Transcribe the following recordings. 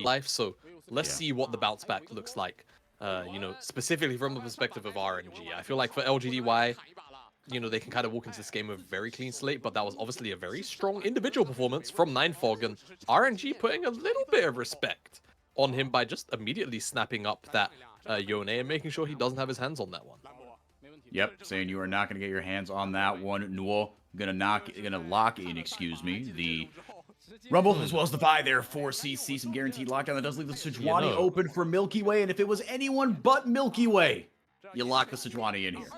life, so let's see what the bounce back looks like. You know, specifically from the perspective of RNG. I feel like for LGDY, you know, they can kind of walk into this game with a very clean slate, but that was obviously a very strong individual performance from Ninefog, and RNG putting a little bit of respect on him by just immediately snapping up that Yone and making sure he doesn't have his hands on that one. Yep, saying you are not going to get your hands on that one. Nuo gonna lock in, excuse me, the Rumble as well as the buy there for CC. Some guaranteed lockdown that does leave the Sejuani open for Milky Way, and if it was anyone but Milky Way, you lock the Sejuani in here.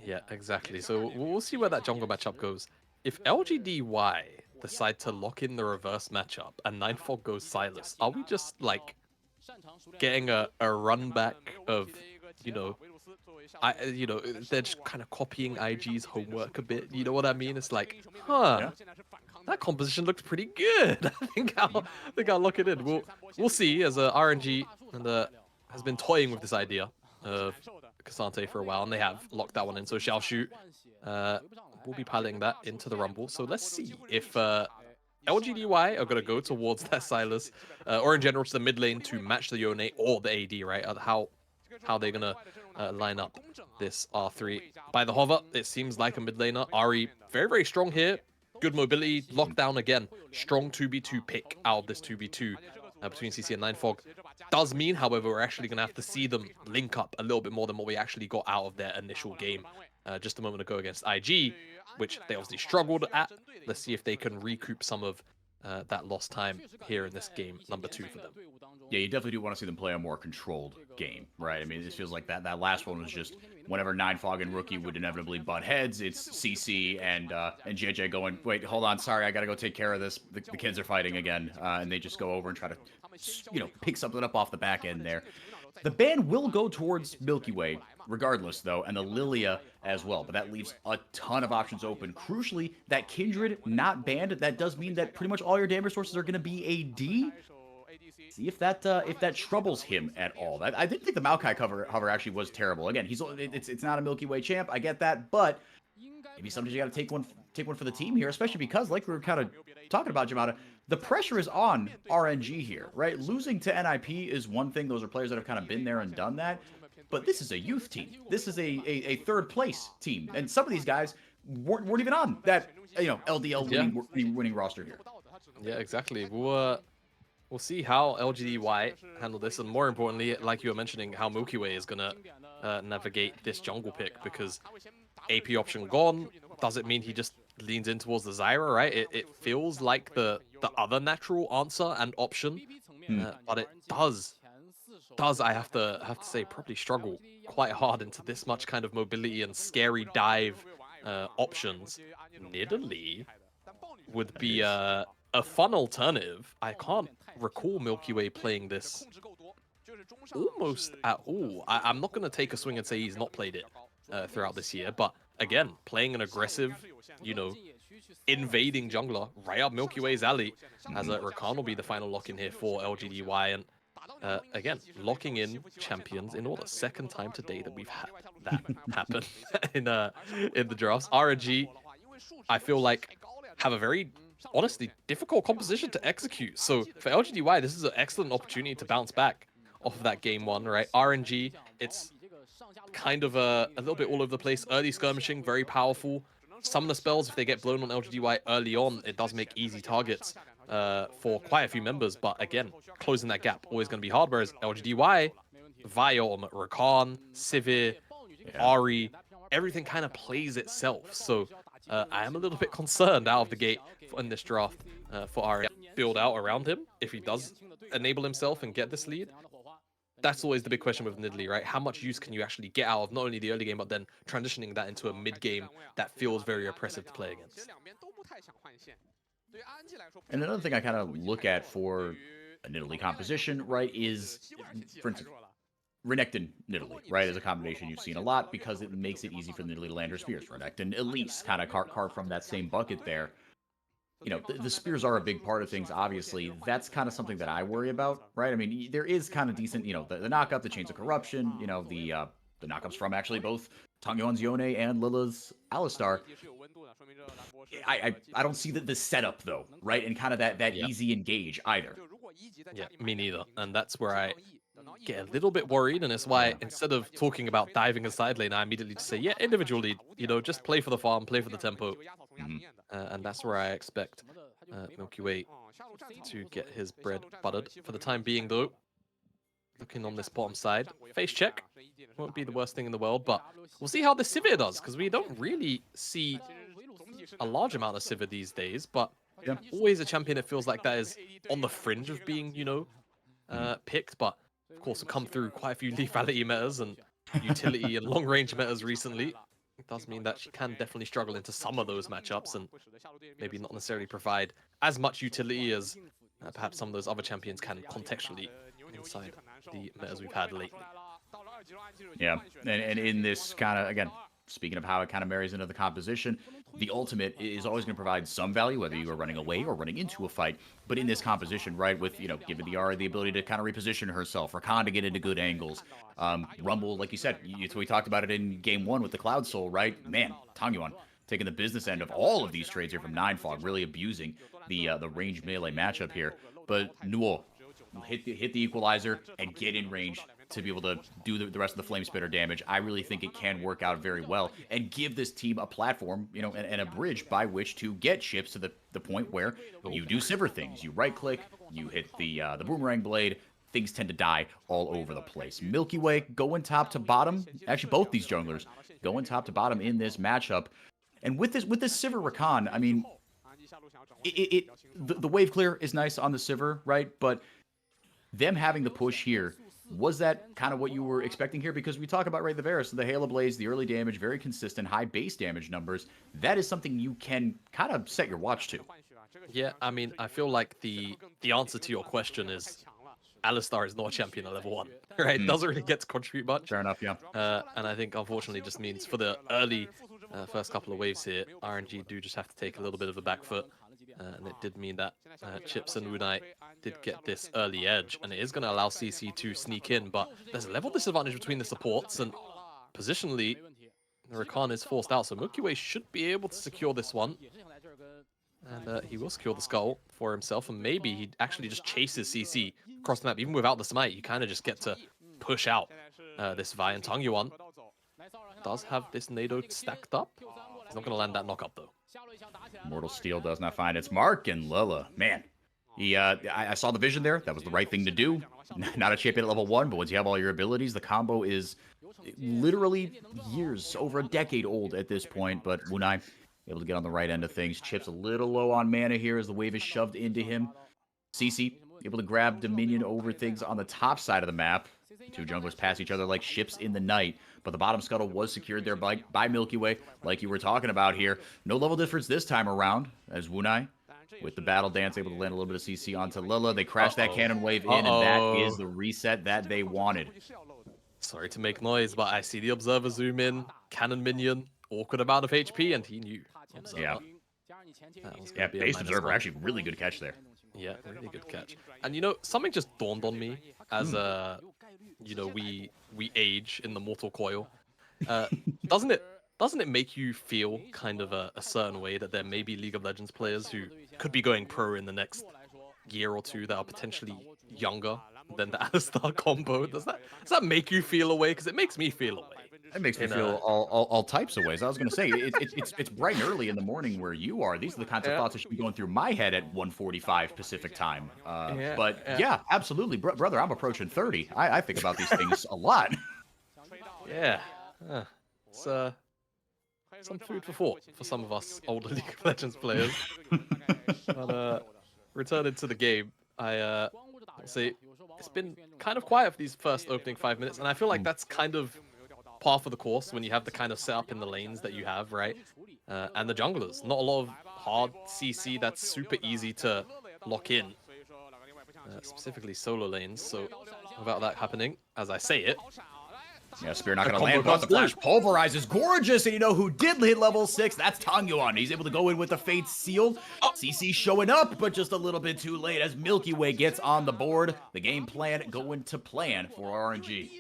Yeah, exactly. So we'll see where that jungle matchup goes. If LGDY decide to lock in the reverse matchup and Ninefog goes Silas, are we just like getting a run back of, you know, they're just kind of copying IG's homework a bit. You know what I mean? It's like, huh, that composition looks pretty good. I think I'll lock it in. We'll see, as RNG has been toying with this idea of Cassante for a while, and they have locked that one in. So Xiaoxu will be piloting that into the Rumble. So let's see if LGDY are going to go towards that Silas, or in general to the mid lane to match the Yone or the AD, right? How they're going to line up this R3. By the hover, it seems like a mid laner. Ari, very, very strong here. Good mobility, lockdown again. Strong 2v2 pick out of this 2v2 between CC and Ninefog. Does mean, however, we're actually going to have to see them link up a little bit more than what we actually got out of their initial game just a moment ago against IG, which they obviously struggled at. Let's see if they can recoup some of that lost time here in this game number 2 for them. Yeah, you definitely do want to see them play a more controlled game, right? I mean, it feels like that last one was just whenever Ninefog and Rookie would inevitably butt heads, it's CC and JJ going, wait, hold on, sorry, I gotta go take care of this. The kids are fighting again, and they just go over and try to, you know, pick something up off the back end there. The ban will go towards Milky Way, regardless, though, and the Lilia as well, but that leaves a ton of options open. Crucially, that Kindred not banned, that does mean that pretty much all your damage sources are going to be AD. See if that troubles him at all. I didn't think the Maokai hover actually was terrible. Again, it's not a Milky Way champ, I get that, but maybe sometimes you got to take one for the team here, especially because, like we were kind of talking about, Jamada, the pressure is on RNG here, right? Losing to NIP is one thing. Those are players that have kind of been there and done that. But this is a youth team. This is a third place team, and some of these guys weren't even on that, you know, LDL winning roster here. Yeah, exactly. We'll see how LGDY handle this, and more importantly, like you were mentioning, how Milky Way is gonna navigate this jungle pick, because AP option gone. Does it mean he just leans in towards the Zyra, right? It feels like the other natural answer and option, but it does I have to say probably struggle quite hard into this much kind of mobility and scary dive options. Nidalee would be a fun alternative. I can't recall Milky Way playing this almost at all. I'm not going to take a swing and say he's not played it throughout this year, but again, playing an aggressive, you know, invading jungler right up Milky Way's alley, as Rakan will be the final lock in here for LGDY, and again, locking in champions in order. Second time today that we've had that happen in the drafts. RNG, I feel like, have a very, honestly, difficult composition to execute. So for LGDY, this is an excellent opportunity to bounce back off of that game 1, right? RNG, it's kind of a little bit all over the place. Early skirmishing, very powerful. Some of the spells, if they get blown on LGDY early on, it does make easy targets for quite a few members. But again, closing that gap, always going to be hard. Whereas LGDY, Viom, Rakan, Sivir, Ari, everything kind of plays itself. So I am a little bit concerned out of the gate in this draft for Ari. Build out around him if he does enable himself and get this lead. That's always the big question with Nidalee, right? How much use can you actually get out of not only the early game, but then transitioning that into a mid game that feels very oppressive to play against? And another thing I kind of look at for a Nidalee composition, right, is, for instance, Renekton Nidalee, right, is a combination you've seen a lot because it makes it easy for the Nidalee to land her spears. Renekton Elise kind of carved from that same bucket there. You know, the spears are a big part of things, obviously. That's kind of something that I worry about, right? I mean, there is kind of decent, you know, the knockup, the Chains of Corruption, you know, the knockups from actually both Tangyuan's Yone and Lille's Alistar. I don't see the setup, though, right? And kind of that easy engage either. Yeah, me neither. And that's where I get a little bit worried, and it's why instead of talking about diving a side lane, I immediately just say, yeah, individually, just play for the farm, play for the tempo. And that's where I expect Milky Way to get his bread buttered. For the time being, though, looking on this bottom side, face check won't be the worst thing in the world, but we'll see how the Sivir does, because we don't really see a large amount of Sivir these days, but always a champion it feels like that is on the fringe of being, picked, but of course have come through quite a few lethality metas and utility and long range metas recently. It does mean that she can definitely struggle into some of those matchups and maybe not necessarily provide as much utility as perhaps some of those other champions can contextually inside the metas we've had lately. Yeah, and in this kind of, again, speaking of how it kind of marries into the composition, the ultimate is always going to provide some value, whether you are running away or running into a fight. But in this composition, right, with, giving the Yara the ability to kind of reposition herself, Rakan to get into good angles, Rumble, like you said, we talked about it in game 1 with the Cloud Soul, right? Man, Tangyuan taking the business end of all of these trades here from Ninefog, really abusing the range melee matchup here. But Nuo hit the equalizer and get in range to be able to do the rest of the flame spitter damage. I really think it can work out very well and give this team a platform, and a bridge by which to get chips to the point where you do Sivir things. You right click, you hit the boomerang blade, things tend to die all over the place. Milky Way going top to bottom. Actually, both these junglers going top to bottom in this matchup. And with this Sivir Rakan, I mean, the wave clear is nice on the Sivir, right? But them having the push here, was that kind of what you were expecting here? Because we talk about, right, the Varus, the Halo Blaze, the early damage, very consistent, high base damage numbers. That is something you can kind of set your watch to. Yeah, I mean, I feel like the answer to your question is Alistar is not a champion at level 1, right? Doesn't really get to contribute much. Fair enough, yeah. And I think, unfortunately, just means for the early first couple of waves here, RNG do just have to take a little bit of a back foot. And it did mean that Chips and Wunai did get this early edge, and it is going to allow CC to sneak in, but there's a level disadvantage between the supports, and positionally, Rakan is forced out, so milkyway should be able to secure this one. And he will secure the skull for himself, and maybe he actually just chases CC across the map. Even without the smite, you kind of just get to push out this Vi, and Tangyuan does have this Nado stacked up. He's not going to land that knock-up, though. Mortal Steel does not find its mark, and Lele, man, I saw the vision there. That was the right thing to do. Not a champion at level 1, but once you have all your abilities, the combo is literally years, over a decade old at this point. But Wunai able to get on the right end of things. Chips a little low on mana here as the wave is shoved into him. CC able to grab Dominion over things on the top side of the map. Two junglers pass each other like ships in the night, but the bottom scuttle was secured there by Milky Way, like you were talking about here. No level difference this time around, as Wunai, with the battle dance, able to land a little bit of CC onto Lele. They crash that cannon wave in, and that is the reset that they wanted. Sorry to make noise, but I see the Observer zoom in, cannon minion, awkward amount of HP, and he knew. Observer. Yeah, base Observer, actually really good catch there. Yeah, really good catch. And something just dawned on me as we age in the mortal coil. Doesn't it make you feel kind of a certain way that there may be League of Legends players who could be going pro in the next year or two that are potentially younger than the Alistar combo? Does that make you feel a way? Because it makes me feel a way. It makes me feel all types of ways. I was going to say, it's bright and early in the morning where you are. These are the kinds of thoughts that should be going through my head at 1:45 Pacific time. But yeah, absolutely. Brother, I'm approaching 30. I think about these things a lot. Yeah. It's some food for thought for some of us older League of Legends players. But returning to the game, I'll say it's been kind of quiet for these first opening 5 minutes, and I feel like that's kind of par for the course when you have the kind of setup in the lanes that you have, right? And the junglers. Not a lot of hard CC that's super easy to lock in, specifically solo lanes. So without that happening, as I say it, yeah, Spear not going to land, but the flash pulverizes. Gorgeous, and who did hit level 6? That's Tangyuan. He's able to go in with the Fate Seal. CC showing up, but just a little bit too late as Milky Way gets on the board. The game plan going to plan for RNG.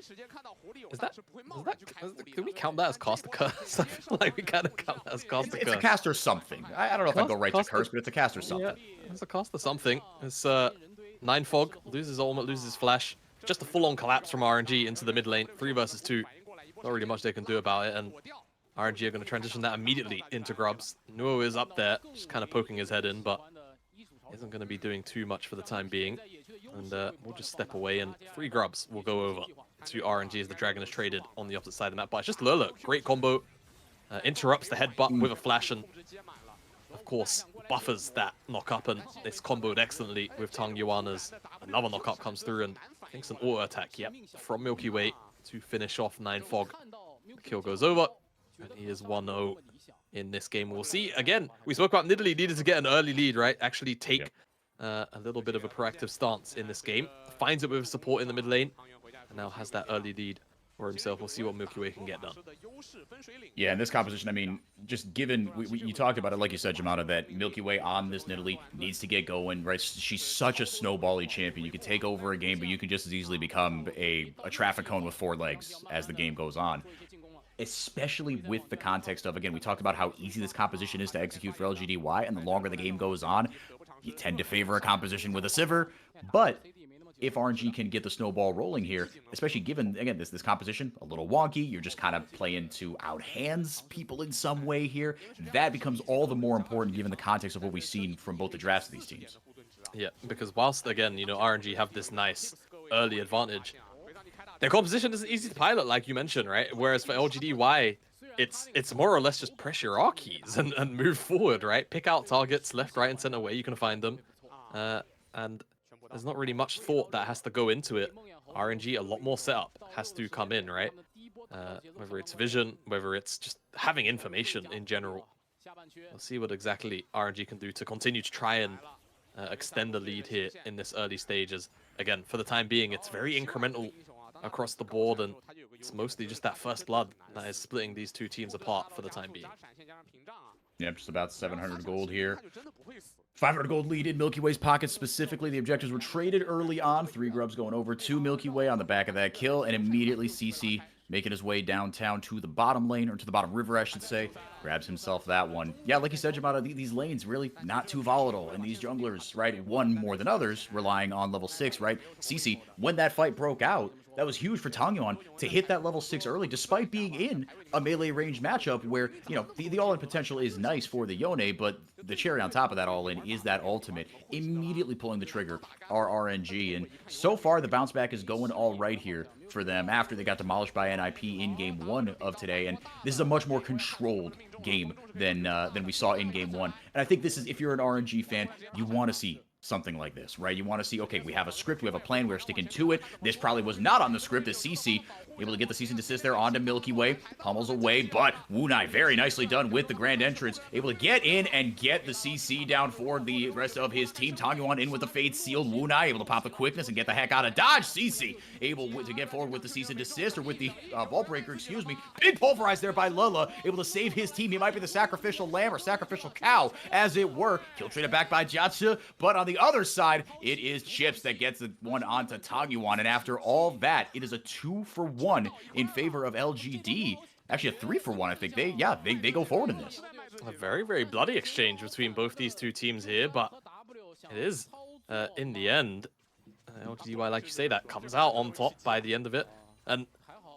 Can we count that as cast a curse? I feel like we kind of count that as cast a curse. It's a cast or something. I don't know if I go right to curse, but it's a cast or something. Yeah, it's a cast or something. It's Ninefog loses ultimate, loses flash. Just a full-on collapse from RNG into the mid lane. 3 versus 2. Not really much they can do about it, and RNG are going to transition that immediately into Grubs. Nuo is up there, just kind of poking his head in, but isn't going to be doing too much for the time being. And we'll just step away, and 3 Grubs will go over to RNG as the Dragon is traded on the opposite side of the map. But it's just Lele, great combo. Interrupts the headbutt with a flash, and of course buffers that knock-up, and it's comboed excellently with Tangyuan as another knock-up comes through, and I think it's an auto-attack, yep, from Milky Way to finish off Ninefog. The kill goes over, and he is 1-0 in this game. We'll see, again, we spoke about Nidalee needed to get an early lead, right? Actually take a little bit of a proactive stance in this game. Finds it with support in the mid lane, and now has that early lead for himself. We'll see what Milky Way can get done. Yeah, in this composition, I mean, just given, you talked about it, like you said, Jamada, that Milky Way on this Nidalee needs to get going, right? She's such a snowbally champion. You can take over a game, but you can just as easily become a traffic cone with 4 legs as the game goes on. Especially with the context of, again, we talked about how easy this composition is to execute for LGDY, and the longer the game goes on, you tend to favor a composition with a Sivir, but if RNG can get the snowball rolling here, especially given, again, this composition, a little wonky, you're just kind of playing to out-hands people in some way here, that becomes all the more important given the context of what we've seen from both the drafts of these teams. Yeah, because whilst, again, you know, RNG have this nice early advantage, their composition isn't easy to pilot, like you mentioned, right? Whereas for LGDY, it's more or less just press your R keys and move forward, right? Pick out targets left, right, and center where you can find them. And there's not really much thought that has to go into it. RNG, a lot more setup has to come in, right? Whether it's vision, whether it's just having information in general. We'll see what exactly RNG can do to continue to try and extend the lead here in this early stages. Again, for the time being, it's very incremental across the board, and it's mostly just that first blood that is splitting these 2 teams apart for the time being. Yep, just about 700 gold here. 500 gold lead in Milky Way's pocket specifically. The objectives were traded early on. 3 Grubs going over to Milky Way on the back of that kill, and immediately CC making his way downtown to the bottom lane, or to the bottom river, I should say. Grabs himself that one. Yeah, like you said, Jamada, these lanes really not too volatile, and these junglers, right, one more than others, relying on level 6, right? CC, when that fight broke out, that was huge for Tangyuan to hit that level 6 early, despite being in a melee range matchup where, you know, the all-in potential is nice for the Yone, but the cherry on top of that all-in is that ultimate. Immediately pulling the trigger are RNG, and so far the bounce back is going all right here for them after they got demolished by NIP in Game 1 of today, and this is a much more controlled game than we saw in Game 1. And I think this is, if you're an RNG fan, you want to see something like this, right? You want to see, okay, we have a script, we have a plan, we're sticking to it. This probably was not on the script as CC able to get the cease and desist there onto Milky Way, pummels away, but Wunai, very nicely done with the grand entrance, able to get in and get the CC down for the rest of his team. Tangyuan in with the fade sealed. Wunai able to pop the quickness and get the heck out of dodge. CC able to get forward with the cease and desist, or with the vault breaker, excuse me. Big pulverized there by Lele, able to save his team. He might be the sacrificial lamb or sacrificial cow, as it were. Kill traded back by JiaQi, but on the other side, it is Chips that gets the one onto Tangyuan, and after all that, it is a 2-for-1 in favor of LGD. Actually, a 3-for-1, I think. They go forward in this. A very, very bloody exchange between both these 2 teams here, but it is, in the end, LGDY, like you say, that comes out on top by the end of it. And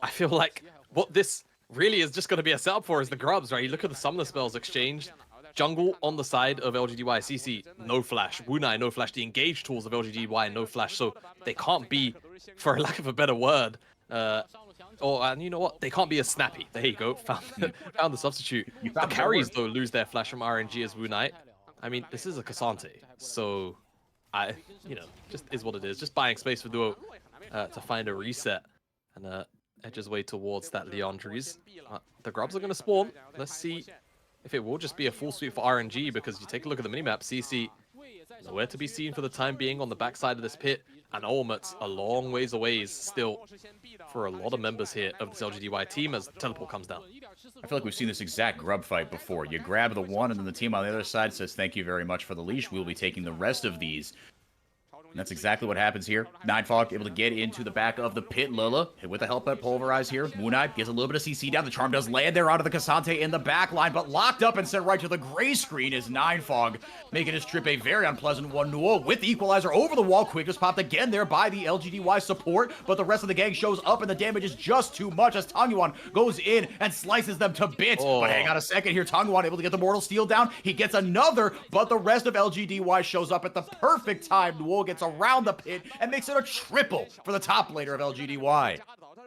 I feel like what this really is just going to be a setup for is the Grubs, right? You look at the summoner spells exchanged. Jungle on the side of LGDY, CC, no flash. Wunai, no flash. The engaged tools of LGDY, no flash. So they can't be, for lack of a better word, and you know what? They can't be as snappy. There you go. Found the substitute. The carries, though, lose their flash from RNG as Wunai. I mean, this is a Cassante. So, just is what it is. Just buying space for Duo to find a reset. And edge his way towards that Leandries. The Grubs are going to spawn. Let's see if it will just be a full sweep for RNG, because you take a look at the minimap, CC nowhere to be seen for the time being on the backside of this pit, and Olmut's a long ways away still for a lot of members here of this LGDY team as teleport comes down. I feel like we've seen this exact grub fight before. You grab the one, and then the team on the other side says, thank you very much for the leash. We'll be taking the rest of these. And that's exactly what happens here. Ninefog able to get into the back of the pit. Lele hit with a help at Pulverize here. Wunai gets a little bit of CC down. The charm does land there onto the Cassante in the back line, but locked up and sent right to the gray screen is Ninefog, making his trip a very unpleasant one. Nuo with the equalizer over the wall. Quick just popped again there by the LGDY support, but the rest of the gang shows up and the damage is just too much as Tangyuan goes in and slices them to bits. But hang on a second here. Tangyuan able to get the Mortal Steel down. He gets another, but the rest of LGDY shows up at the perfect time. Nuo gets around the pit and makes it a triple for the top laner of LGDY.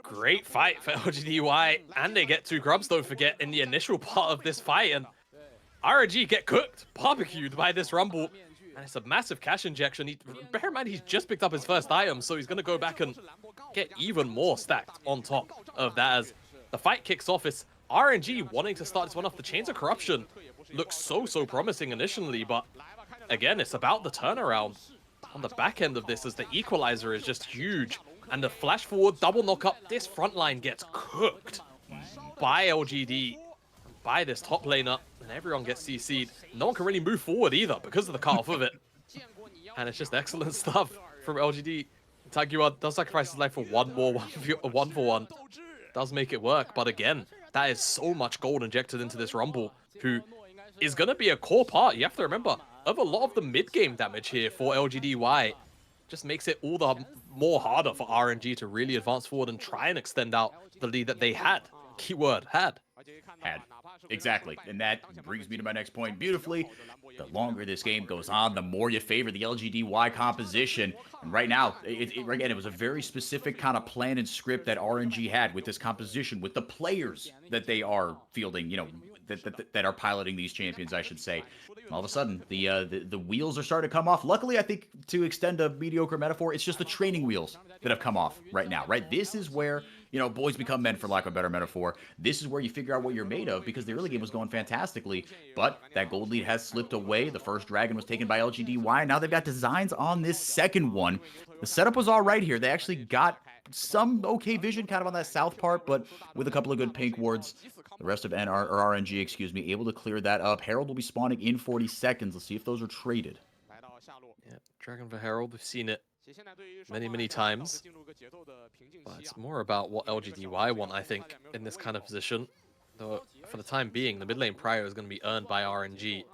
Great fight for LGDY, and they get 2 grubs, don't forget, in the initial part of this fight, and RNG get cooked, barbecued by this Rumble, and it's a massive cash injection. Bear in mind, he's just picked up his first item, so he's going to go back and get even more stacked on top of that as the fight kicks off. It's RNG wanting to start this one off. The Chains of Corruption looks so promising initially, but again, it's about the turnaround on the back end of this as the equalizer is just huge. And the flash forward double knock up, this front line gets cooked by LGD, by this top laner, and everyone gets CC'd. No one can really move forward either because of the cutoff of it. And it's just excellent stuff from LGD. Tangyuan does sacrifice his life for one more 1-for-1. Does make it work, but again, that is so much gold injected into this Rumble, who is going to be a core part, you have to remember, of a lot of the mid-game damage here for LGDY. Just makes it all the more harder for RNG to really advance forward and try and extend out the lead that they had. Keyword, had. Exactly. And that brings me to my next point beautifully. The longer this game goes on, the more you favor the LGDY composition. And right now, again, it was a very specific kind of plan and script that RNG had with this composition, with the players that they are fielding, you know, that are piloting these champions, I should say. All of a sudden, the wheels are starting to come off. Luckily, I think, to extend a mediocre metaphor, it's just the training wheels that have come off right now, right? This is where, you know, boys become men, for lack of a better metaphor. This is where you figure out what you're made of, because the early game was going fantastically, but that gold lead has slipped away. The first dragon was taken by LGDY. Now they've got designs on this second one. The setup was all right here. They actually got some okay vision kind of on that south part, but with a couple of good pink wards. The rest of RNG, excuse me, able to clear that up. Herald will be spawning in 40 seconds. Let's see if those are traded. Yeah, Dragon for Herald, we've seen it many times. But it's more about what LGDY want, I think, in this kind of position. Though, for the time being, the mid lane prior is going to be earned by RNG.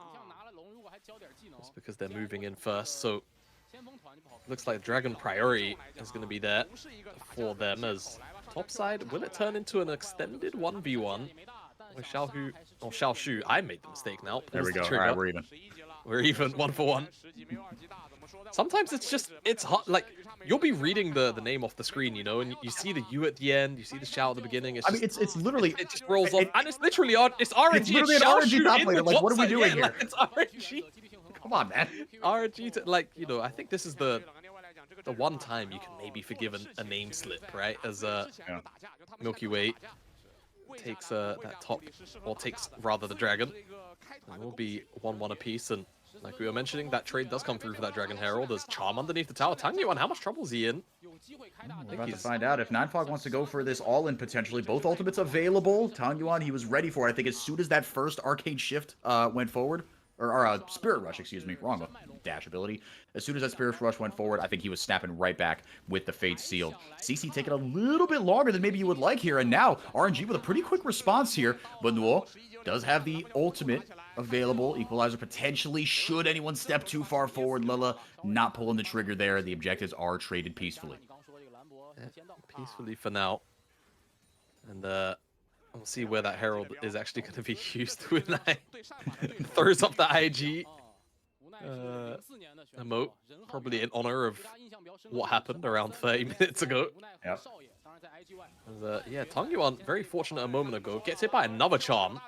Just because they're moving in first, so looks like Dragon priority is going to be there for them as top side. Will it turn into an extended 1v1 with Xiaoxu? I made the mistake now. There we go. All right, we're even. We're even 1-for-1. Sometimes it's hot. Like, you'll be reading the name off the screen, you know, and you see the U at the end, you see the shout at the beginning. It's just, it's literally it just rolls off, and it's literally on. It's RNG. It's literally an RNG top laner. Like, what are we doing here? Like, it's RNG. Come on, man. RNG, like, you know, I think this is the one time you can maybe forgive a name slip, right? As milkyway takes that top, or takes rather the dragon. And we'll be 1-1 apiece, and like we were mentioning, that trade does come through for that Dragon Herald. There's Charm underneath the tower. Tangyuan, how much trouble is he in? We're about to find out if Ninefog wants to go for this all-in potentially. Both ultimates available. Tangyuan, he was ready for it. I think as soon as that first Arcane Shift went forward, or Spirit Rush, excuse me, wrong dash ability. As soon as that Spirit Rush went forward, I think he was snapping right back with the Fate Seal. CC taking a little bit longer than maybe you would like here, and now RNG with a pretty quick response here, but Nuo does have the ultimate available. Equalizer potentially, should anyone step too far forward. Lele not pulling the trigger there. The objectives are traded peacefully. Yeah, peacefully for now. And we'll see where that Herald is actually going to be used. Wunai throws up the IG emote, probably in honor of what happened around 30 minutes ago. Yep. Yeah, Tangyuan, very fortunate a moment ago, gets hit by another charm.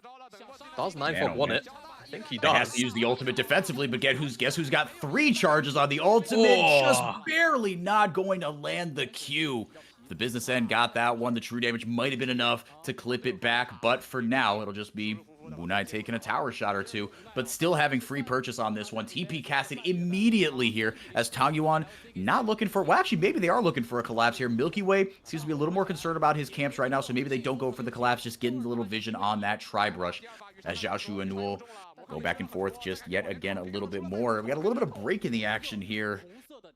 Does Ninefog want it? I think he does. He has to use the ultimate defensively, but guess who's got 3 charges on the ultimate? Just barely not going to land the Q. The business end got that one. The true damage might have been enough to clip it back, but for now, it'll just be Wunai taking a tower shot or two, but still having free purchase on this one. TP casted immediately here as Tangyuan not looking for, well, actually, maybe they are looking for a collapse here. Milkyway seems to be a little more concerned about his camps right now, so maybe they don't go for the collapse, just getting the little vision on that Tribe Rush as Xiaoxu and Nuo go back and forth just yet again a little bit more. We got a little bit of break in the action here.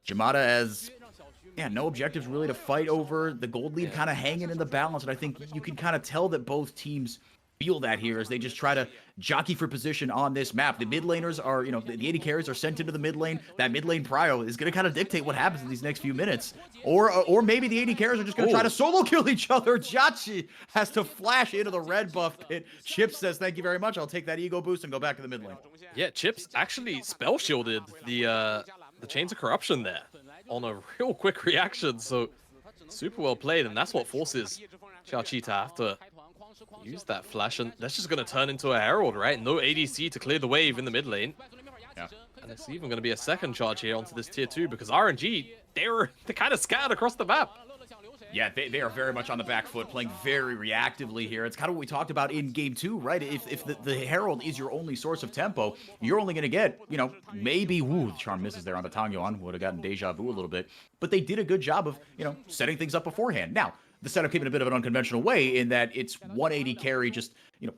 Jamada has, yeah, no objectives really to fight over. The gold lead kind of hanging in the balance, and I think you can kind of tell that both teams feel that here as they just try to jockey for position on this map. The mid laners are, you know, the AD carries are sent into the mid lane. That mid lane prio is going to kind of dictate what happens in these next few minutes. Or maybe the AD carries are just going to try to solo kill each other. JiaQi has to flash into the red buff pit. Chips says, thank you very much. I'll take that ego boost and go back to the mid lane. Yeah, Chips actually spell shielded the Chains of Corruption there on a real quick reaction. So super well played, and that's what forces Xiaoxu to have to use that flash, and that's just going to turn into a Herald, right? No ADC to clear the wave in the mid lane. Yeah. And it's even going to be a second charge here onto this tier 2 because RNG, they're kind of scattered across the map. Yeah, they are very much on the back foot, playing very reactively here. It's kind of what we talked about in game 2, right? If the Herald is your only source of tempo, you're only going to get, you know, maybe, the charm misses there on the Tangyuan, would have gotten deja vu a little bit. But they did a good job of, you know, setting things up beforehand. Now, the setup came in a bit of an unconventional way in that it's 180 carry just, you know,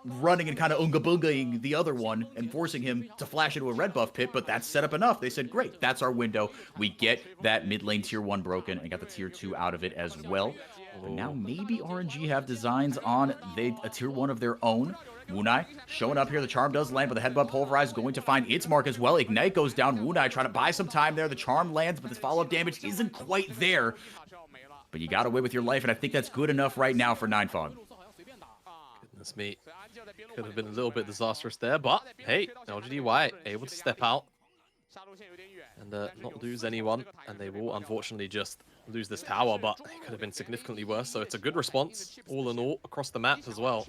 running and kind of unga-bungaing the other one and forcing him to flash into a red buff pit, but that's set up enough. They said, great, that's our window. We get that mid lane tier 1 broken and got the tier 2 out of it as well. But now maybe RNG have designs on a tier 1 of their own. Wunai showing up here. The charm does land, but the headbutt pulverize going to find its mark as well. Ignite goes down. Wunai trying to buy some time there. The charm lands, but this follow-up damage isn't quite there. But you got away with your life, and I think that's good enough right now for Ninefog. Goodness me. Could have been a little bit disastrous there, but hey, LGDY able to step out and not lose anyone, and they will unfortunately just lose this tower, but it could have been significantly worse, so it's a good response all in all across the map as well.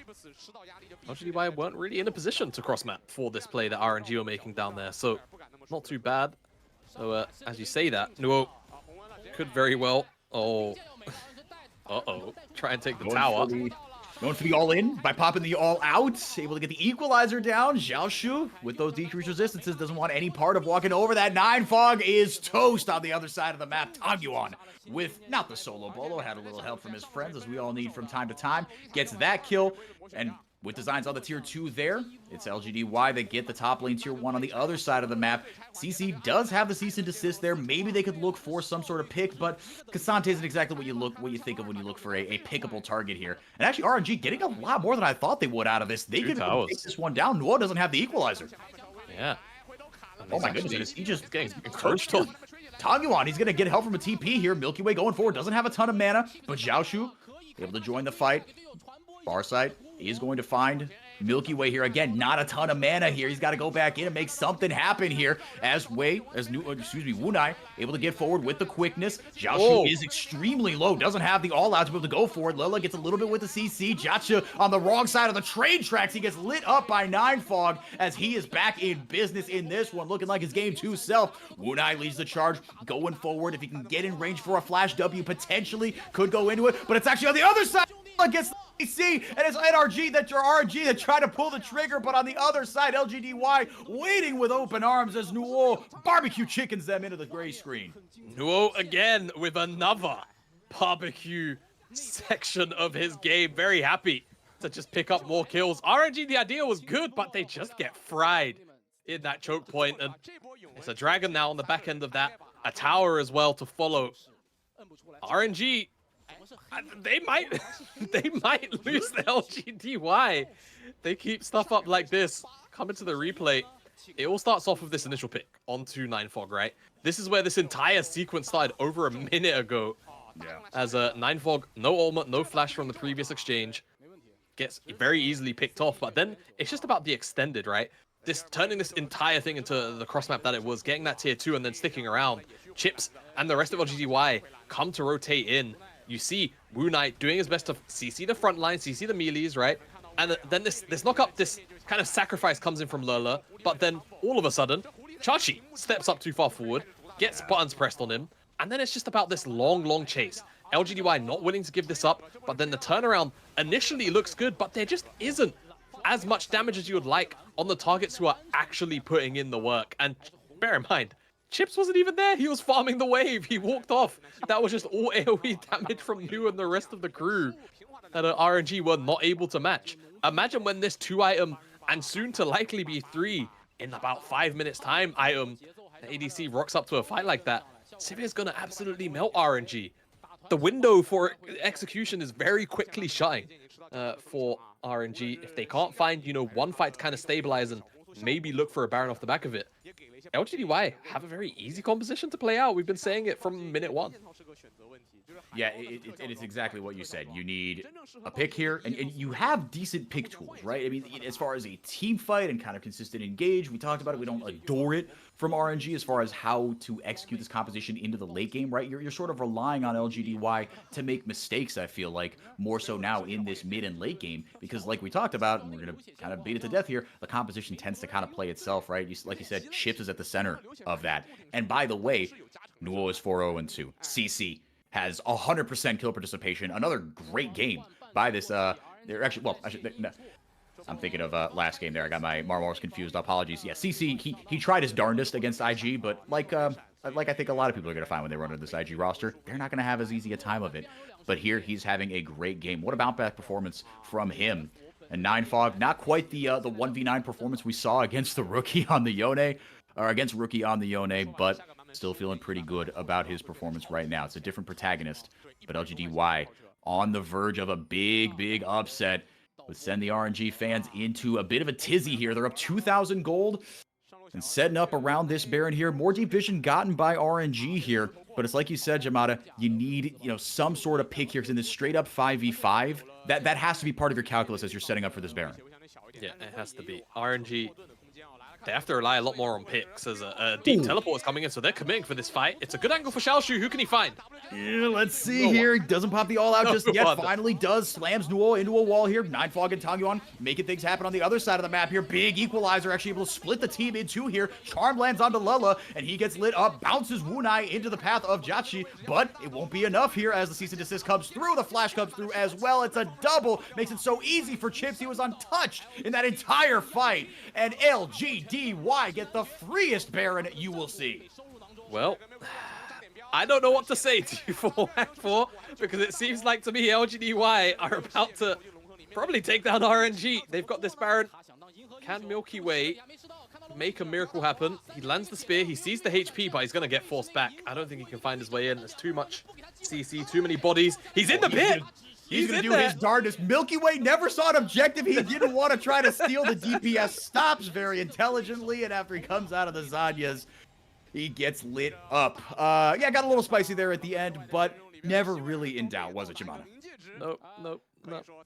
LGDY weren't really in a position to cross map for this play that RNG were making down there, so not too bad. So as you say that, Nuo could very well, try and take the tower. Going for the all-in by popping the all-out. Able to get the equalizer down. Xiaoxu, with those decreased resistances, doesn't want any part of walking over that. Ninefog is toast on the other side of the map. Tangyuan, with not the solo bolo, had a little help from his friends, as we all need from time to time. Gets that kill, and with designs on the tier 2 there, it's LGDY that get the top lane tier 1 on the other side of the map. CC does have the cease and desist there. Maybe they could look for some sort of pick, but Cassante isn't exactly what you think of when you look for a pickable target here. And actually, RNG getting a lot more than I thought they would out of this. They could take this one down. Nuo doesn't have the equalizer. Yeah. Oh my goodness, he just getting encroached on. Tangyuan, he's going to get help from a TP here. milkyway going forward, doesn't have a ton of mana, but Xiaoxu able to join the fight. Farsight is going to find milkyway here again. Not a ton of mana here. He's got to go back in and make something happen here. Wunai able to get forward with the quickness. Xiaoxu is extremely low. Doesn't have the all-out to be able to go for it. Lele gets a little bit with the CC. JiaQi on the wrong side of the train tracks. He gets lit up by Ninefog as he is back in business in this one. Looking like his game 2 self. Wunai leads the charge. Going forward. If he can get in range for a flash W, potentially could go into it. But it's actually on the other side. Against the AC, and it's RNG that tried to pull the trigger, but on the other side, LGDY waiting with open arms as Nuo barbecue chickens them into the gray screen. Nuo again with another barbecue section of his game. Very happy to just pick up more kills. RNG, the idea was good, but they just get fried in that choke point, and it's a dragon now on the back end of that. A tower as well to follow. RNG, they might lose the LGDY. They keep stuff up like this. Coming to the replay, it all starts off with this initial pick onto Ninefog, right? This is where this entire sequence started over a minute ago. Yeah. As Ninefog, no ultimate, no flash from the previous exchange, gets very easily picked off. But then it's just about the extended, right? Turning this entire thing into the cross map that it was, getting that tier 2 and then sticking around. Chips and the rest of LGDY come to rotate in. You see Wunai doing his best to CC the front line, CC the melees, right? And then this knock-up, this kind of sacrifice comes in from Lele, but then all of a sudden, JiaQi steps up too far forward, gets buttons pressed on him, and then it's just about this long chase. LGDY not willing to give this up, but then the turnaround initially looks good, but there just isn't as much damage as you would like on the targets who are actually putting in the work. And bear in mind, Chips wasn't even there. He was farming the wave. He walked off. That was just all AoE damage from Nu and the rest of the crew that RNG were not able to match. Imagine when this 2-item and soon to likely be 3 in about 5 minutes time item, the ADC rocks up to a fight like that. Sivir's gonna absolutely melt RNG. The window for execution is very quickly shutting for RNG. If they can't find, you know, one fight to kind of stabilize and maybe look for a Baron off the back of it, LGDY have a very easy composition to play out. We've been saying it from minute one. Yeah, it is exactly what you said. You need a pick here, and you have decent pick tools, right? I mean, as far as a team fight and kind of consistent engage, we talked about it. We don't adore it from RNG as far as how to execute this composition into the late game, right? You're sort of relying on LGDY to make mistakes, I feel like, more so now in this mid and late game, because like we talked about, and we're going to kind of beat it to death here, the composition tends to kind of play itself, right? Like you said, Chips is at the center of that. And by the way, Nuo is 4-0-2. CC has 100% kill participation. Another great game by this. They're actually, well, no, I'm thinking of last game there. I got my Marmors confused. Apologies. Yeah, CC, he tried his darndest against IG, but like I think a lot of people are going to find when they run into this IG roster, they're not going to have as easy a time of it. But here, he's having a great game. What a bounce-back performance from him. And Ninefog, not quite the 1v9 performance we saw against the rookie on the Yone, or against rookie on the Yone, but still feeling pretty good about his performance right now. It's a different protagonist, but LGDY on the verge of a big upset would send the RNG fans into a bit of a tizzy here. They're up 2,000 gold and setting up around this Baron here. More deep vision gotten by RNG here, but it's like you said, Jamada, you need, you know, some sort of pick here, because in this straight up 5v5, that has to be part of your calculus as you're setting up for this Baron. Yeah, it has to be. RNG, they have to rely a lot more on picks as a deep teleport is coming in, so they're committing for this fight. It's a good angle for Xiaoxu. Who can he find? Yeah, let's see here. Doesn't pop the all-out just yet. Finally does. Slams Nuo into a wall here. Ninefog and Tangyuan making things happen on the other side of the map here. Big equalizer, actually able to split the team in two here. Charm lands onto Lele, and he gets lit up. Bounces Wunai into the path of JiaQi, but it won't be enough here as the cease and desist comes through. The flash comes through as well. It's a double. Makes it so easy for Chips. He was untouched in that entire fight. And LGDY get the freest Baron you will see. Well, I don't know what to say to you for Act 4, because it seems like to me LGDY are about to probably take down RNG. They've got this Baron. Can milkyway make a miracle happen? He lands the spear, he sees the HP, but he's going to get forced back. I don't think he can find his way in. There's too much CC, too many bodies. He's in the pit! He's going to do his darndest. Milkyway never saw an objective. He didn't want to try to steal the DPS. Stops very intelligently, and after he comes out of the Zanyas, he gets lit up. Yeah, got a little spicy there at the end, but never really in doubt, was it, Jamada? Nope.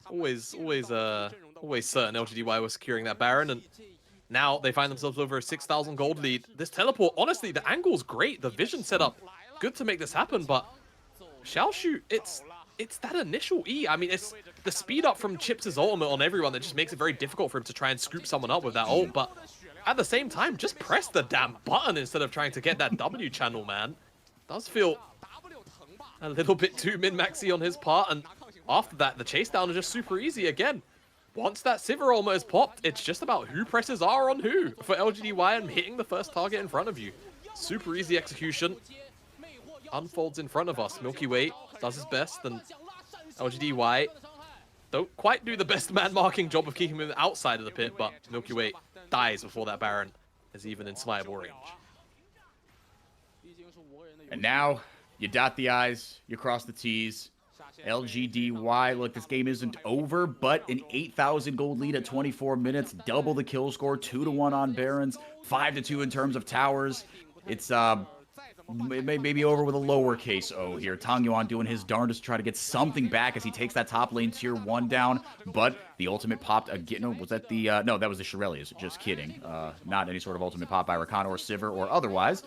Always certain LGDY was securing that Baron, and now they find themselves over a 6,000 gold lead. This teleport, honestly, the angle's great. The vision setup, good to make this happen, but Xiaoxu, it's that initial E. I mean, it's the speed up from Chips' ultimate on everyone that just makes it very difficult for him to try and scoop someone up with that ult, but at the same time, just press the damn button instead of trying to get that W channel, man. Does feel a little bit too min-maxy on his part, and after that, the chase down is just super easy again. Once that Sivir ultimate is popped, it's just about who presses R on who for LGDY and hitting the first target in front of you. Super easy execution. Unfolds in front of us. milkyway does his best, and LGDY don't quite do the best man-marking job of keeping him outside of the pit, but milkyway dies before that Baron is even in smiteable range. And now, you dot the I's, you cross the T's. LGDY, look, this game isn't over, but an 8,000 gold lead at 24 minutes, double the kill score, 2-1 on Barons, 5-2 in terms of towers. It's maybe over with a lowercase O here. Tangyuan doing his darndest to try to get something back as he takes that top lane tier 1 down, but the ultimate popped again. No, was that the no, that was the Shirelius. Just kidding. Not any sort of ultimate pop by Rakan or Sivir or otherwise.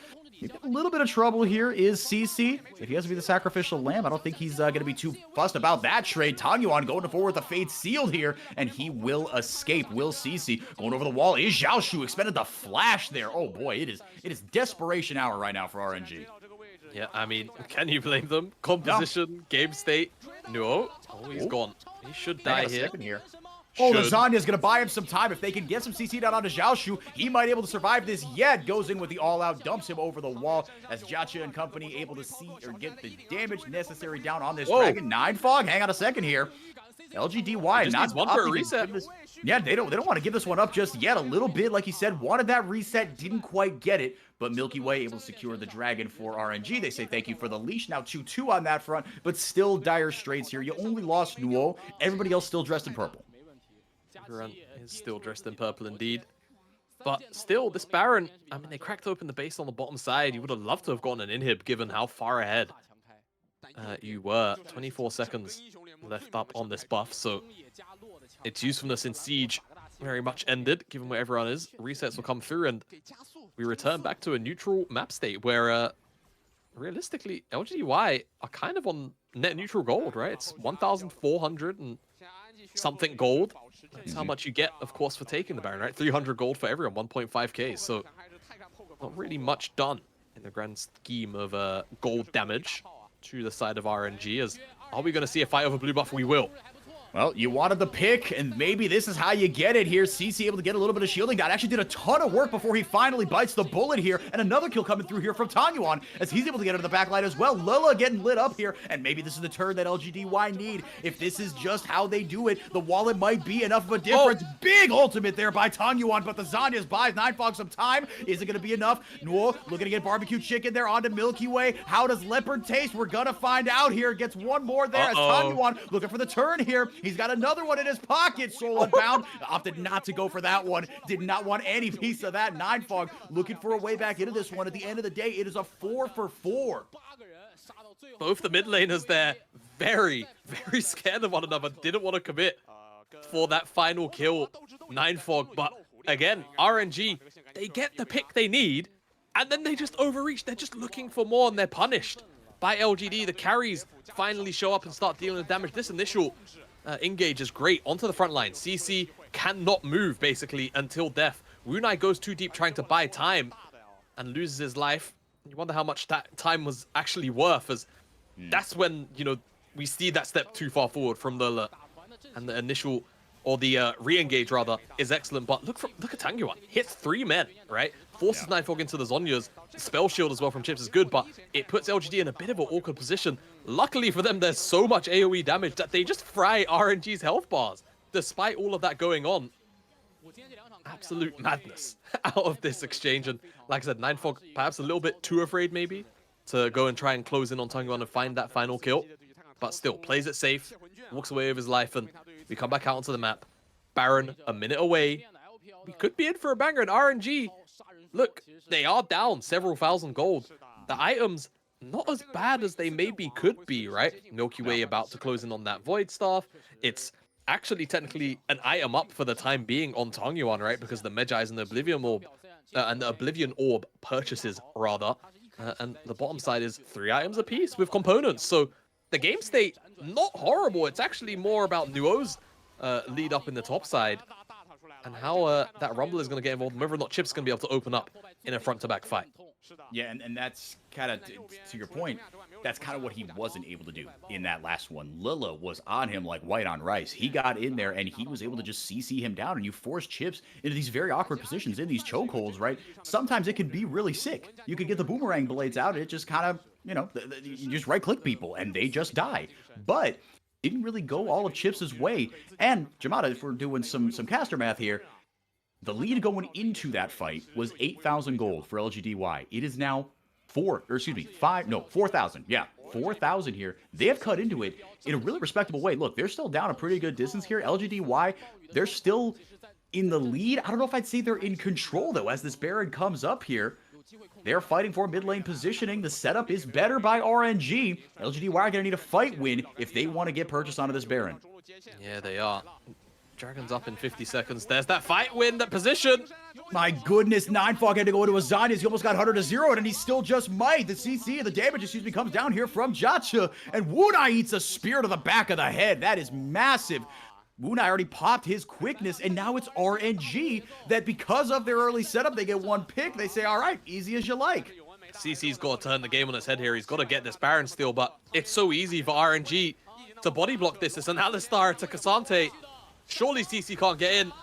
A little bit of trouble here is CC. If he has to be the sacrificial lamb, I don't think he's going to be too fussed about that trade. Tangyuan going forward with the Fate sealed here, and he will escape. Will CC going over the wall is Xiaoxu. Expended the flash there. Oh boy, it is desperation hour right now for RNG. Yeah, I mean, can you blame them? Composition, game state. No. Oh, he's gone. He should die here. Oh, Lasagna's going to buy him some time. If they can get some CC down onto Xiaoxu, he might be able to survive this yet. Goes in with the all-out, dumps him over the wall as JiaQi and company able to see or get the damage necessary down on this dragon. Ninefog, hang on a second here. LGDY just not needs one for a opting to reset. give this. Yeah, they don't want to give this one up just yet. A little bit, like you said, wanted that reset, didn't quite get it. But Milky Way able to secure the Dragon for RNG. They say thank you for the leash. Now 2-2 on that front, but still dire straits here. You only lost Nuo. Everybody else still dressed in purple. Everyone is still dressed in purple indeed. But still, this Baron, I mean, they cracked open the base on the bottom side. You would have loved to have gotten an inhib given how far ahead you were. 24 seconds left up on this buff, so its usefulness in Siege very much ended, given where everyone is. Resets will come through, and we return back to a neutral map state where, realistically, LGDY are kind of on net neutral gold, right? It's 1,400 and something gold. That's how much you get, of course, for taking the Baron, right? 300 gold for everyone, 1.5k. So not really much done in the grand scheme of gold damage to the side of RNG. As are we going to see a fight over blue buff? We will. Well, you wanted the pick, and maybe this is how you get it here. CC able to get a little bit of shielding. That actually did a ton of work before he finally bites the bullet here. And another kill coming through here from Tangyuan as he's able to get into the backline as well. Lele getting lit up here, and maybe this is the turn that LGDY need. If this is just how they do it, the wallet might be enough of a difference. Oh. Big ultimate there by Tangyuan, but the Zanyas buys Ninefog some time. Is it going to be enough? Nuo looking to get barbecue chicken there onto Milky Way. How does Leopard taste? We're going to find out here. Gets one more there as Tangyuan looking for the turn here. He's got another one in his pocket. Soul Unbound opted not to go for that one. Did not want any piece of that. Ninefog looking for a way back into this one. At the end of the day, it is a 4 for 4. Both the mid laners there, very, very scared of one another. Didn't want to commit for that final kill. Ninefog, but again, RNG, they get the pick they need, and then they just overreach. They're just looking for more, and they're punished by LGD. The carries finally show up and start dealing with damage. This initial engage is great onto the front line. CC cannot move basically until death. Wunai goes too deep trying to buy time and loses his life. You wonder how much that time was actually worth, as that's when, you know, we see that step too far forward from Lele. And the initial, or the re-engage rather, is excellent. But look at Tangyuan. Hits 3 men, right? Forces Ninefog into the Zonyas. Spell shield as well from Chips is good, but it puts LGD in a bit of an awkward position. Luckily for them, there's so much AoE damage that they just fry RNG's health bars. Despite all of that going on, absolute madness out of this exchange. And like I said, Ninefog perhaps a little bit too afraid maybe to go and try and close in on Tangyuan and find that final kill. But still, plays it safe, walks away with his life, and we come back out onto the map. Baron, a minute away. We could be in for a banger, and RNG, look, they are down several thousand gold. The items, not as bad as they maybe could be, right? Milky Way about to close in on that Void Staff. It's actually technically an item up for the time being on Tangyuan, right? Because the Medjais and the Oblivion Orb purchases, rather. And the bottom side is 3 items apiece with components. So the game state, not horrible. It's actually more about Nuo's lead up in the top side and how that Rumble is going to get involved, and whether or not Chip's going to be able to open up in a front-to-back fight. Yeah, and that's kind of, to your point, that's kind of what he wasn't able to do in that last one. Lele was on him like white on rice. He got in there, and he was able to just CC him down, and you force Chips into these very awkward positions, in these chokeholds, right? Sometimes it can be really sick. You could get the boomerang blades out, and it just kind of, you know, you just right-click people, and they just die. But didn't really go all of Chips' way. And Jamada, if we're doing some caster math here, the lead going into that fight was 8,000 gold for LGDY. It is now 4,000. Yeah, 4,000 here. They have cut into it in a really respectable way. Look, they're still down a pretty good distance here. LGDY, they're still in the lead. I don't know if I'd say they're in control, though, as this Baron comes up here. They're fighting for mid lane positioning. The setup is better by RNG. LGDY are going to need a fight win if they want to get purchased onto this Baron. Yeah, they are. Dragon's up in 50 seconds. There's that fight win, that position. My goodness, Ninefog had to go into a Zanyas. He almost got 100 to 0, and he still just might. The CC, the damage, excuse me, comes down here from Xiaoxu, and Wunai eats a spear to the back of the head. That is massive. Wunai already popped his quickness, and now it's RNG that because of their early setup, they get 1 pick. They say, all right, easy as you like. CC's got to turn the game on his head here. He's got to get this Baron steal, but it's so easy for RNG to body block this. It's an Alistar to Cassante. Surely CC can't get in.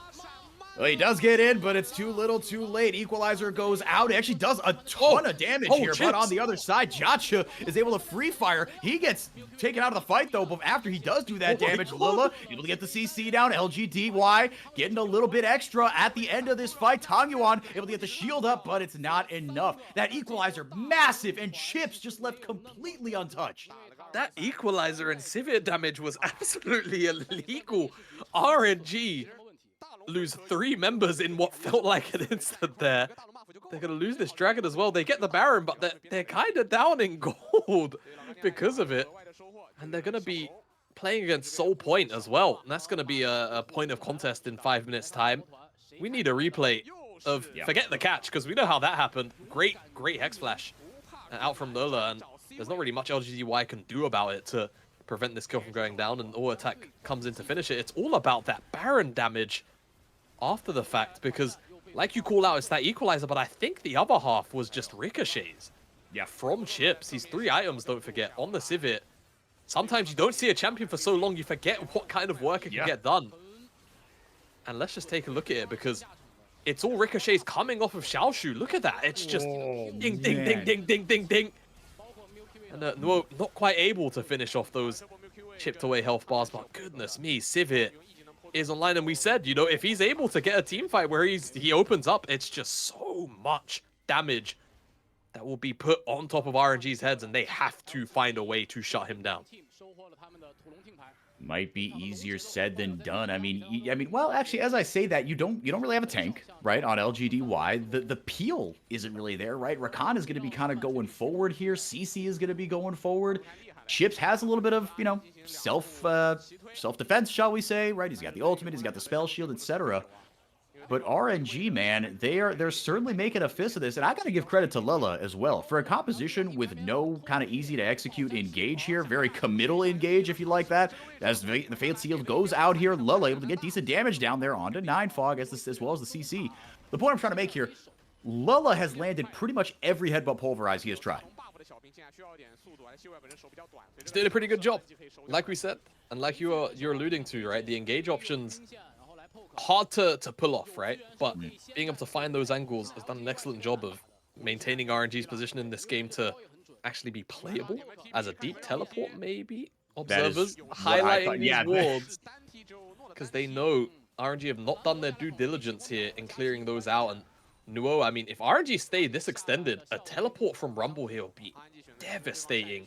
Well, he does get in, but it's too little too late. Equalizer goes out. It actually does a ton of damage here, chips. but on the other side, Xiaoxu is able to free fire. He gets taken out of the fight, though, but after he does do that damage, Lele able to get the CC down. LGDY getting a little bit extra at the end of this fight. Tangyuan able to get the shield up, but it's not enough. That Equalizer, massive, and Chips just left completely untouched. That Equalizer and Sivir damage was absolutely illegal. RNG lose 3 members in what felt like an instant there. They're going to lose this dragon as well. They get the Baron, but they're kind of down in gold because of it. And they're going to be playing against Soul Point as well. And that's going to be a point of contest in 5 minutes' time. We need a replay of forget the catch, because we know how that happened. Great Hex Flash out from Lele, and there's not really much LGDY can do about it to prevent this kill from going down, and All Attack comes in to finish it. It's all about that Baron damage after the fact, because like you call out, it's that Equalizer, but I think the other half was just ricochets. Yeah, from Chips. These 3 items, don't forget, on the Sivir. Sometimes you don't see a champion for so long, you forget what kind of work it can get done. And let's just take a look at it, because it's all ricochets coming off of Xiaoxu. Look at that. It's just ding, ding, ding, ding, ding, ding, ding. And no, not quite able to finish off those chipped away health bars, but goodness me, Sivir is online, and we said, you know, if he's able to get a team fight where he opens up, it's just so much damage that will be put on top of RNG's heads, and they have to find a way to shut him down. Might be easier said than done. I mean, well, actually, as I say that, you don't really have a tank, right, on LGDY. The peel isn't really there, right? Rakan is going to be kind of going forward here. CC is going to be going forward. Chips has a little bit of, you know, self-defense, shall we say, right? He's got the ultimate, he's got the spell shield, etc. But RNG, man, they're certainly making a fist of this, and I gotta give credit to Lele as well for a composition with no kind of easy to execute engage here, very committal engage if you like that. As the Failed Shield goes out here, Lele able to get decent damage down there onto Ninefog as well as the CC. The point I'm trying to make here, Lele has landed pretty much every headbutt pulverize he has tried. He's doing a pretty good job, like we said, and like you're alluding to, right? The engage options, hard to pull off, right? But being able to find those angles has done an excellent job of maintaining RNG's position in this game to actually be playable as a deep teleport, maybe. Observers highlighting these wards, because they know RNG have not done their due diligence here in clearing those out. And Nuo, I mean, if RNG stayed this extended, a teleport from Rumble here would be devastating.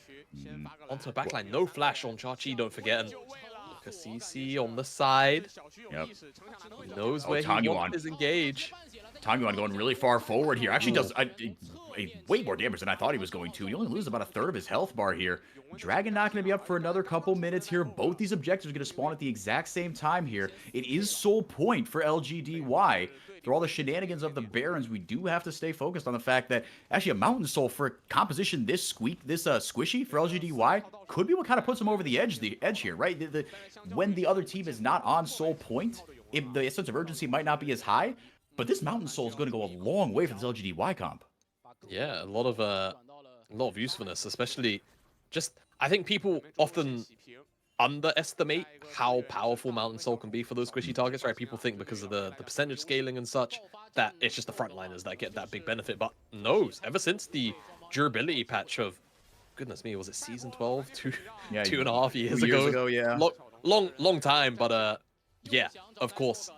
Onto a backline, no flash on JiaQi, don't forget. And look at CC on the side. Yep. He knows where he wants his engage. Tangyuan going really far forward here. Actually does way more damage than I thought he was going to. He only loses about a third of his health bar here. Dragon not going to be up for another couple minutes here. Both these objectives are going to spawn at the exact same time here. It is Soul Point for LGDY. Through all the shenanigans of the Barons, we do have to stay focused on the fact that actually a Mountain Soul for a composition this squishy for LGDY could be what kind of puts them over the edge here, right? When the other team is not on Soul Point, the sense of urgency might not be as high, but this Mountain Soul is going to go a long way for this LGDY comp. Yeah, a lot of usefulness, especially just, I think people often underestimate how powerful Mountain Soul can be for those squishy targets, right? People think because of the percentage scaling and such that it's just the frontliners that get that big benefit, but no, ever since the durability patch of, goodness me, was it season 12? Two and a half years ago? Yeah. Long time, but yeah, of course.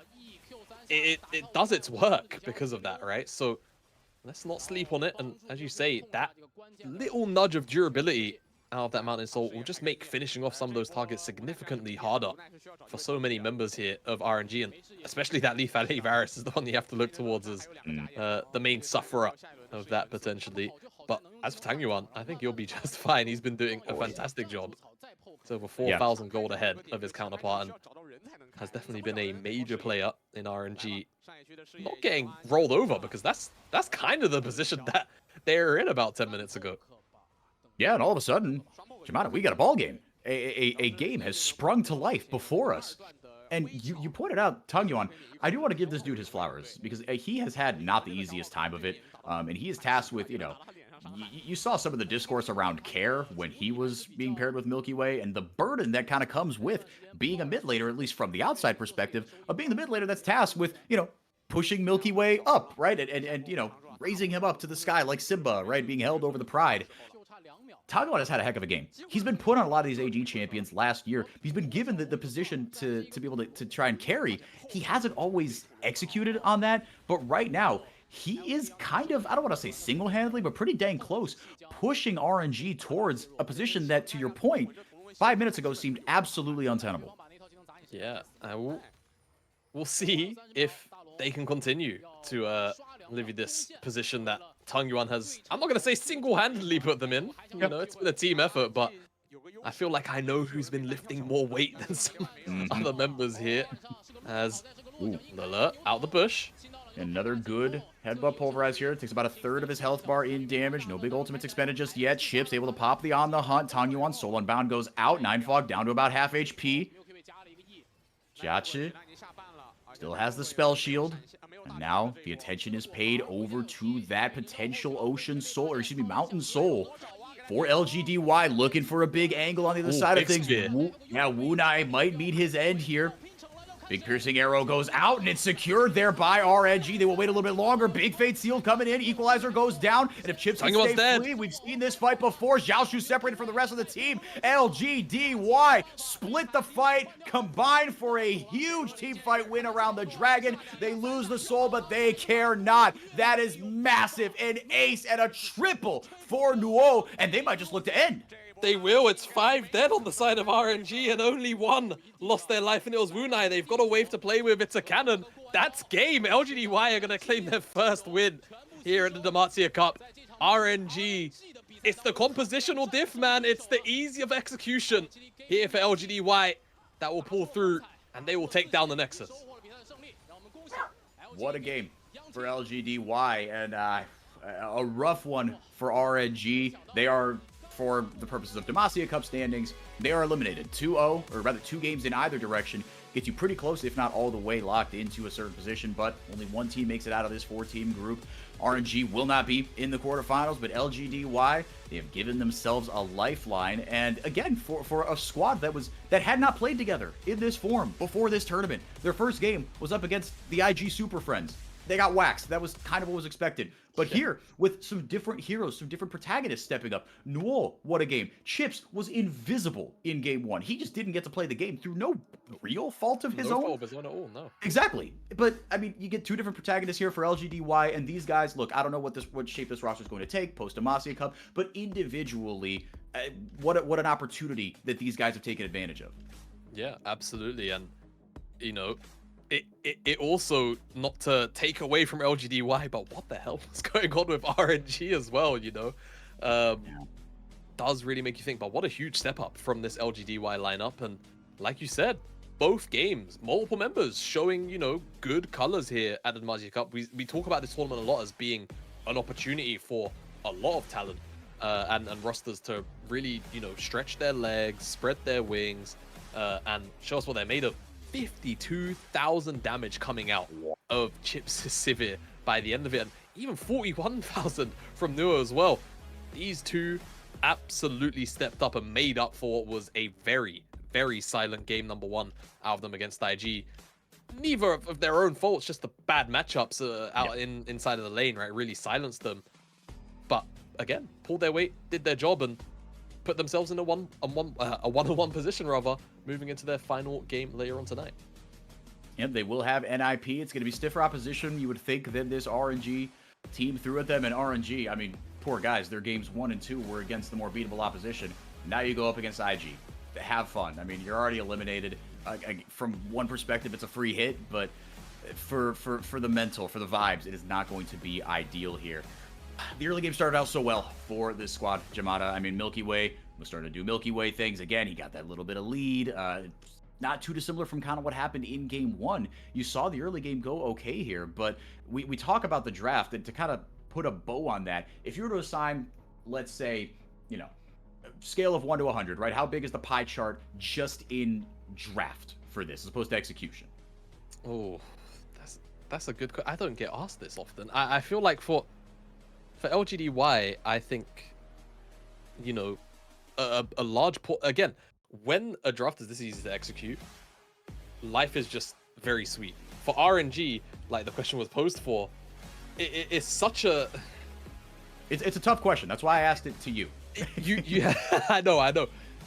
It does its work because of that, right? So let's not sleep on it, and as you say, that little nudge of durability out of that Mountain Soul will just make finishing off some of those targets significantly harder for so many members here of RNG, and especially that Leaf Alley Varus is the one you have to look towards as the main sufferer of that potentially. But as for Tangyuan, I think he'll be just fine. He's been doing a fantastic job. It's over 4,000 gold ahead of his counterpart, and has definitely been a major player in RNG. Not getting rolled over, because that's kind of the position that they were in about 10 minutes ago. Yeah, and all of a sudden, Jamada, we got a ball game. A game has sprung to life before us. And you pointed out, Tangyuan, I do want to give this dude his flowers, because he has had not the easiest time of it. And he is tasked with, you saw some of the discourse around care when he was being paired with milkyway, and the burden that kind of comes with being a mid laner, at least from the outside perspective, of being the mid laner that's tasked with, pushing Milky Way up, right? And you know, raising him up to the sky like Simba, right? Being held over the pride. Tangyuan has had a heck of a game. He's been put on a lot of these AG champions last year. He's been given the position to be able to try and carry. He hasn't always executed on that, but right now, he is kind of, I don't want to say single-handedly, but pretty dang close, pushing RNG towards a position that, to your point, 5 minutes ago seemed absolutely untenable. Yeah, we'll see if they can continue to live this position that Tangyuan has, I'm not going to say single-handedly put them in. You know, it's been a team effort, but I feel like I know who's been lifting more weight than some other members here. As Lele out the bush. Another good headbutt pulverize here. Takes about a third of his health bar in damage. No big ultimates expended just yet. Chips able to pop the on the hunt. Tangyuan soul unbound goes out. Ninefog down to about half HP. JiaQi still has the spell shield. And now the attention is paid over to that potential ocean soul, or excuse me, mountain soul for LGDY, looking for a big angle on the other side of things. Wunai might meet his end here. Big piercing arrow goes out, and it's secured there by RNG. They will wait a little bit longer. Big Fate Seal coming in. Equalizer goes down. And if Chips can stay free, we've seen this fight before. Xiaoxu separated from the rest of the team. LGDY split the fight, combined for a huge team fight win around the Dragon. They lose the soul, but they care not. That is massive. An ace and a triple for Nuo, and they might just look to end. They will. It's 5 dead on the side of RNG, and only 1 lost their life, and it was Wunai. They've got a wave to play with. It's a cannon. That's game. LGDY are going to claim their first win here at the Demacia Cup. RNG, it's the compositional diff, man. It's the easy of execution here for LGDY that will pull through, and they will take down the Nexus. What a game for LGDY, and a rough one for RNG. They are, for the purposes of Demacia Cup standings, they are eliminated. 2-0, or rather 2 games in either direction, gets you pretty close, if not all the way locked into a certain position, but only 1 team makes it out of this 4-team group. RNG will not be in the quarterfinals, but LGDY, they have given themselves a lifeline, and again, for a squad that had not played together in this form before this tournament. Their first game was up against the IG Super Friends. They got waxed. That was kind of what was expected. But here, with some different heroes, some different protagonists stepping up. Nuo, what a game. Chips was invisible in game 1. He just didn't get to play the game through no real fault of his own. No fault of his own at all, no. Exactly. But, I mean, you get 2 different protagonists here for LGDY, and these guys, look, I don't know what shape this roster is going to take post-Demacia Cup, but individually, what an opportunity that these guys have taken advantage of. Yeah, absolutely. And, you know, it also, not to take away from LGDY, but what the hell was going on with RNG as well, you know? Does really make you think, but what a huge step up from this LGDY lineup. And like you said, both games, multiple members showing, you know, good colors here at the Demacia Cup. We talk about this tournament a lot as being an opportunity for a lot of talent and rosters to really, you know, stretch their legs, spread their wings, and show us what they're made of. 52,000 damage coming out of Chips' Sivir by the end of it, and even 41,000 from Nuo as well. These two absolutely stepped up and made up for what was a very, very silent game number 1 out of them against IG. Neither of their own faults, just the bad matchups out inside of the lane, right? Really silenced them. But again, pulled their weight, did their job, and put themselves in a one-on-one position, rather, moving into their final game later on tonight. Yep, they will have NIP. It's going to be stiffer opposition, you would think, than this RNG team threw at them. And RNG, I mean, poor guys, their games 1 and 2 were against the more beatable opposition. Now you go up against IG. Have fun. I mean, you're already eliminated. From one perspective, it's a free hit, but for the mental, for the vibes, it is not going to be ideal here. The early game started out so well for this squad, Jamada. I mean, Milky Way was starting to do Milky Way things. Again, he got that little bit of lead. Not too dissimilar from kind of what happened in game 1. You saw the early game go okay here, but we talk about the draft, and to kind of put a bow on that, if you were to assign, let's say, you know, scale of 1 to 100, right? How big is the pie chart just in draft for this, as opposed to execution? Oh, that's a good question. I don't get asked this often. I feel like for LGDY, I think, you know, a large again, when a draft is this easy to execute, life is just very sweet for RNG, like the question was posed for, it's such a... It's a tough question. That's why I asked it to you. you I know.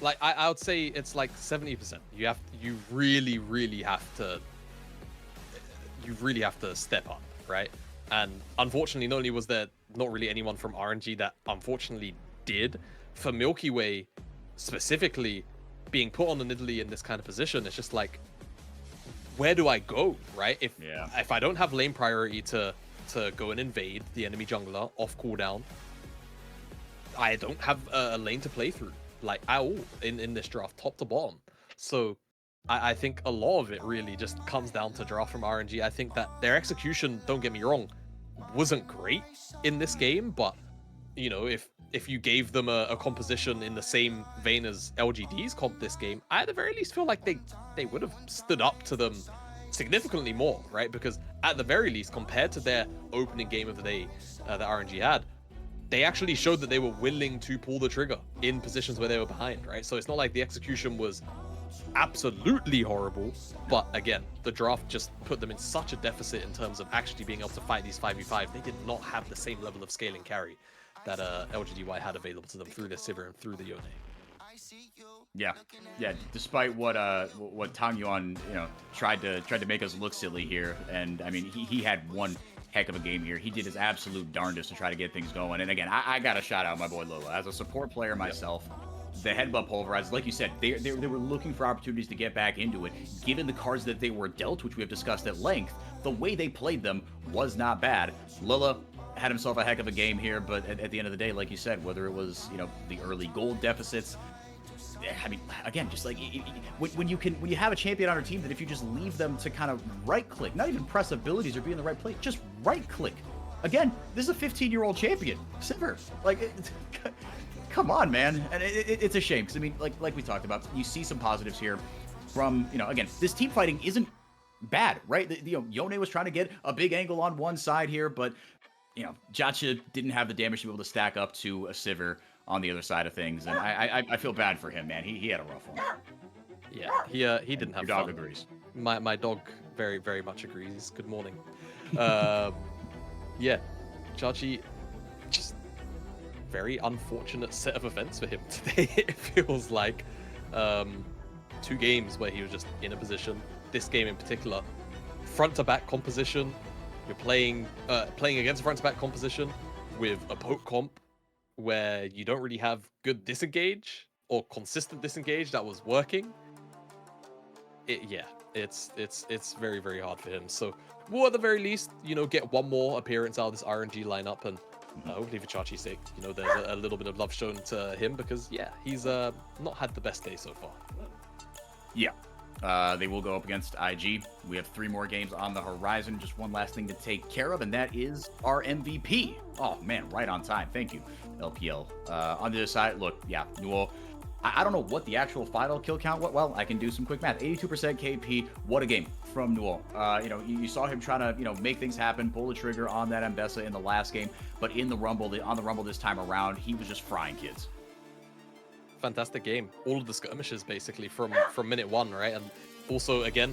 Like I would say it's like 70%. You really have to step up, right? And unfortunately, not only was there not really anyone from RNG that unfortunately did, for Milky Way specifically being put on the Nidalee in this kind of position, it's just like, where do I go, right? If I don't have lane priority to go and invade the enemy jungler off cooldown, I don't have a lane to play through, like, at all in this draft, top to bottom. So I think a lot of it really just comes down to draft from RNG. I think that their execution, don't get me wrong, wasn't great in this game, but, you know, if you gave them a composition in the same vein as LGD's comp this game, I at the very least feel like they would have stood up to them significantly more, right? Because at the very least, compared to their opening game of the day that RNG had, they actually showed that they were willing to pull the trigger in positions where they were behind, right? So it's not like the execution was absolutely horrible, but again, the draft just put them in such a deficit in terms of actually being able to fight these 5v5. They did not have the same level of scale and carry that LGDY had available to them through their Sivir and through the Yone. Yeah. Despite what Tangyuan, you know, tried to make us look silly here, and I mean he had one heck of a game here. He did his absolute darndest to try to get things going. And again, I got to shout out my boy Lele. As a support player myself, the headbutt pulverized, like you said, they were looking for opportunities to get back into it. Given the cards that they were dealt, which we have discussed at length, the way they played them was not bad. Lele had himself a heck of a game here, but at the end of the day, like you said, whether it was, you know, the early gold deficits, I mean, again, just like when you have a champion on your team, that if you just leave them to kind of right click, not even press abilities or be in the right place, just right click. Again, this is a 15-year-old champion, Sivir. Like, come on, man. And it's a shame, because I mean, like we talked about, you see some positives here from, you know, again, this team fighting isn't bad, right? You know, Yone was trying to get a big angle on one side here, but you know, JiaQi didn't have the damage to be able to stack up to a Sivir on the other side of things, and I feel bad for him, man. He had a rough one. Yeah, he didn't have Your dog fun. agrees. My dog very much agrees. Good morning. Yeah, JiaQi, just very unfortunate set of events for him today. It feels like 2 games where he was just in a position. This game in particular, front to back composition. You're playing against a front to back composition with a poke comp where you don't really have good disengage or consistent disengage that was working. It's very hard for him. So we'll at the very least, you know, get one more appearance out of this RNG lineup, and hopefully for JiaQi's sake, you know, there's a little bit of love shown to him, because yeah, he's not had the best day so far. Yeah. They will go up against IG. We have 3 more games on the horizon. Just one last thing to take care of, and that is our MVP. Oh, man, right on time. Thank you, LPL. On the other side, look, yeah, Newell. I don't know what the actual final kill count was. Well, I can do some quick math. 82% KP. What a game from Newell. You know, you saw him trying to, you know, make things happen, pull the trigger on that Mbessa in the last game, but in the Rumble, on the Rumble this time around, he was just frying kids. Fantastic game. All of the skirmishes basically from minute 1, right? And also, again,